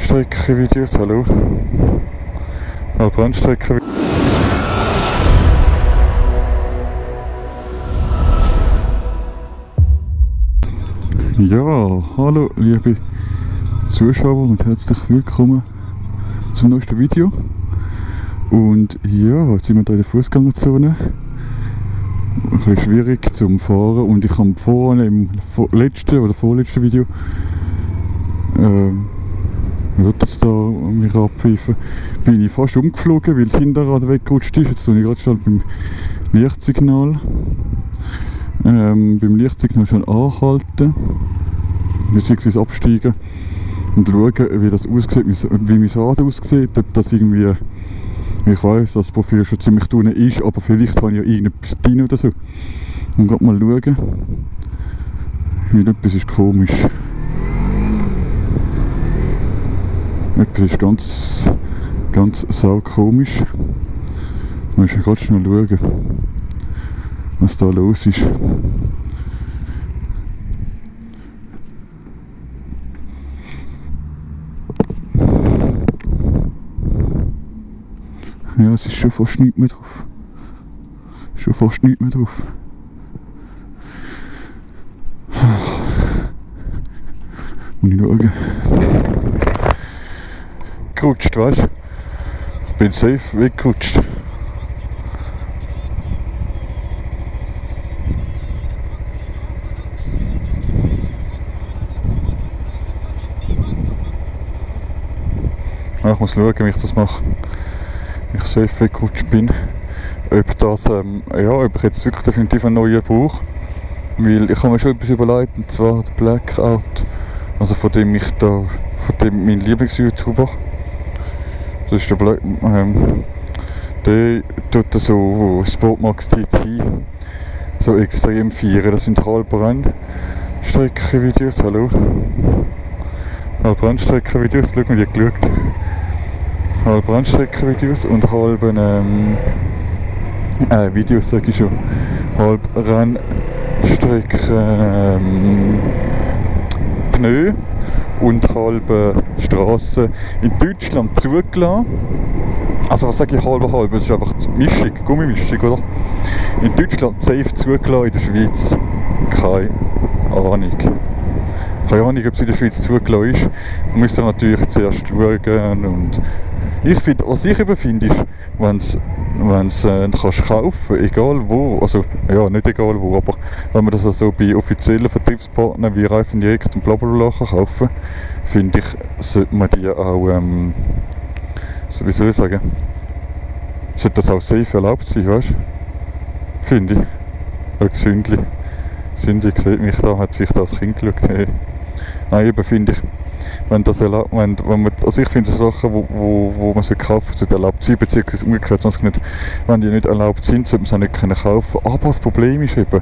Rennstreckenvideos, hallo. Rennstreckenvideos. Ja, hallo liebe Zuschauer und herzlich willkommen zum neuesten Video. Und ja, jetzt sind wir hier in der Fußgängerzone. Ein bisschen schwierig zum Fahren und ich habe vorne im letzten oder vorletzten Video jetzt da mich abpfeifen, bin ich fast umgeflogen, weil das Hinterrad weggerutscht ist. Jetzt tue ich gerade schon beim Lichtsignal. Beim Lichtsignal schon anhalten, beziehungsweise absteigen und schauen, wie das aussieht, wie mein Rad aussieht, ob das irgendwie, ich weiss, dass das Profil schon ziemlich unten ist, aber vielleicht habe ich ja irgendetwas drin oder so. Und gerade mal schauen, weil etwas ist komisch. Etwas ist ganz sau komisch. Da muss ich gerade schnell schauen, was da los ist. Ja, es ist schon fast nichts mehr drauf. Schon fast nichts mehr drauf. Muss ich schauen. Gerutscht, weißt du? Ich bin safe weggerutscht. Ja, ich muss schauen, wie ich das mache. Wenn ich safe weggerutscht bin. Ob das, ob ich jetzt wirklich definitiv einen neuen brauche. Weil ich habe mir schon etwas überlegt, und zwar der Blackout. Also von dem mein Lieblings-YouTuber. Das ist der der tut so Sportmax TT so extrem feiern. Das sind Halbrennstreckenvideos, hallo. Halbrennstreckenvideos, schau mal, die geschaut. Halbrennstreckenvideos und halben Videos, sag ich schon. Halbrennstrecken Pneu und halbe Strassen in Deutschland zugelassen. Also was sage ich halb? Das ist einfach Mischung, Gummimischung, oder? In Deutschland safe zugelassen, in der Schweiz keine Ahnung. Keine Ahnung, ob es in der Schweiz zugelassen ist. Man müsste natürlich zuerst schauen. Und was ich eben finde, ist, wenn es kannst kaufen, egal wo, also ja, nicht egal wo, aber wenn man das also bei offiziellen Vertriebspartnern wie Reifen Direkt und blablabla kaufen, finde ich, sollte man die auch, wie soll ich sagen, sollte das auch safe erlaubt sein, weißt du? Finde ich. Auch Sündli sieht mich da, hat vielleicht als Kind geschaut. Hey. Nein, eben finde ich, wenn man, also ich finde so Sachen, wo man kaufen sollte erlaubt sein, beziehungsweise umgekehrt, sonst nicht, wenn die nicht erlaubt sind, sollte man sie auch nicht kaufen. Aber das Problem ist eben,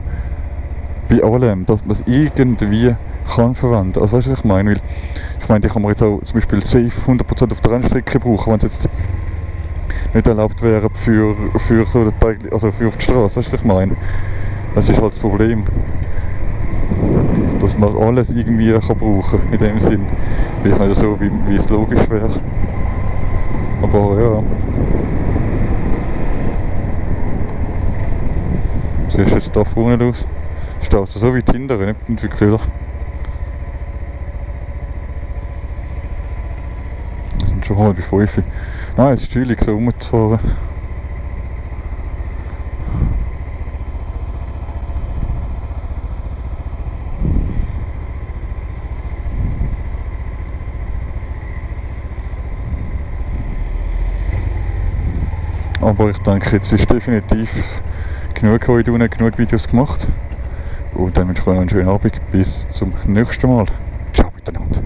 bei allem, dass man es irgendwie kann verwenden. Also weißt du, was ich meine? Weil, ich meine, die kann man jetzt auch zum Beispiel safe 100% auf der Rennstrecke brauchen, wenn es jetzt nicht erlaubt wäre für so den Teil, also für auf die Straße, weißt du, was ich meine? Das ist halt das Problem. Dass man alles irgendwie kann brauchen in dem Sinn. Vielleicht nicht so, wie es logisch wäre. Aber ja. Was ist jetzt da vorne los? Steht also so weit hinten, nicht wirklich, oder? Wir sind schon 4:30. Nein, es ist chillig, so rumzufahren. Aber ich denke, jetzt ist definitiv genug heute unten, genug Videos gemacht. Und dann wünsche ich euch noch einen schönen Abend. Bis zum nächsten Mal. Ciao miteinander.